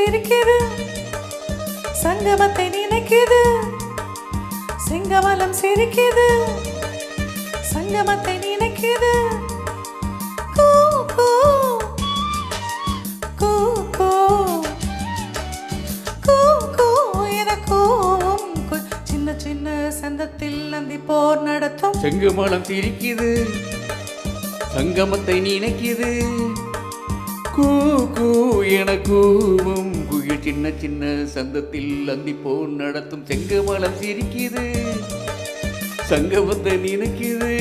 சிரிக்குது, சங்கமத்தை நினைக்குது. செங்கமலம் சிரிக்குது, சங்கமத்தை நினைக்குது. கூ கூ கூ கூ கூ கூ என கூவும் சின்ன சின்ன சந்தத்தில் நந்தி போர் நடத்தும். செங்கமலம் சிரிக்குது, சங்கமத்தை நினைக்குது. கூ கூ என கூவும் குயில் சின்ன சின்ன சந்தத்தில் அந்தி போர் நடத்தும். செங்கமலம் சிரிக்குது, சங்கமத்தை நினைக்குது.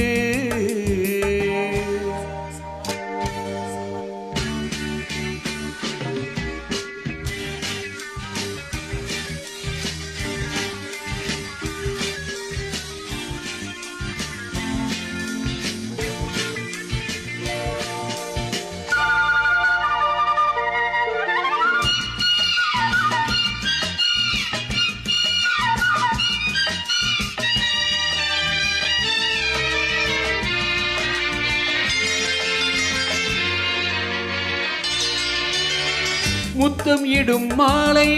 முத்தம் இடும் மாலை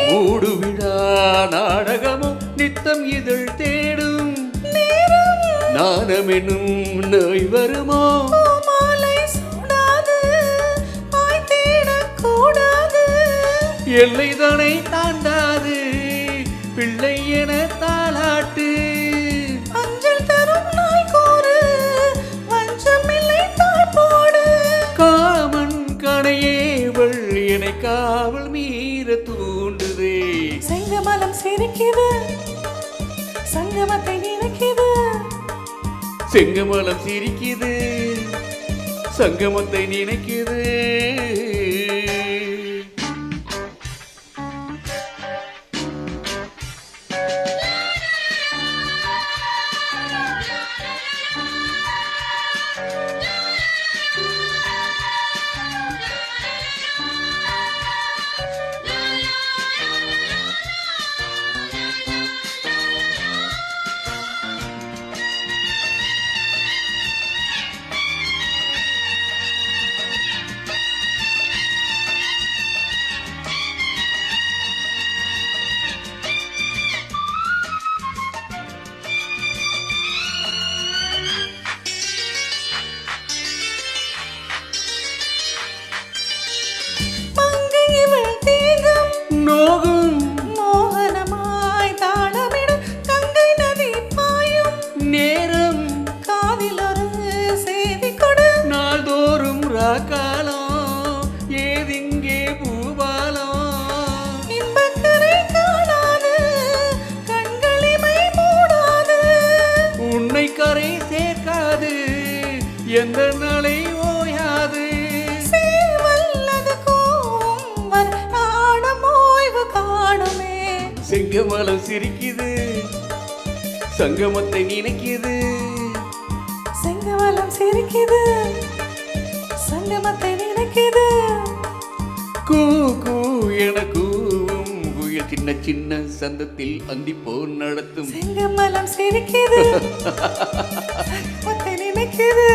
மூடு விழா நாடகமும் நித்தம் இதழ் தேடும் நாணமெனும் நோய் வருமோ? எல்லைதனை தாண்டாது பிள்ளை என தாளாட்டு. அஞ்சல் தரும் நாய் கோரு வஞ்சமில்லை தாய் போடு. காமன் கணையேவள் என்னை காவல் மீற தூண்டுதே. செங்கமலம் சிரிக்குது, சங்கமத்தை நினைக்குது. செங்கமலம் சிரிக்குது, சங்கமத்தை நினைக்குது. நோகும் மோகனமாய் தாளமிடும் கங்கை நதி பாயும் நேரம் காதில் ஒரு செய்தி கொடு. நாள்தோறும் ராக்காலம் ஏதிங்கே பூபாலம். இன்பக்கரை காணாது கண்களிமை மூடாது. உன்னை கரை சேர்க்காது எந்த நாளை ஓயாது. செங்கமலம் சிரிக்குது, சங்கமத்தை நினைக்குது. செங்கமலம் சிரிக்குது, சங்கமத்தை நினைக்குது. கூ கூ என கூவும் குயில் சின்ன சின்ன சந்தத்தில் அந்தி போர் நடத்தும். செங்கமலம் சிரிக்குது, சங்கமத்தை நினைக்குது.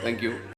Thank you.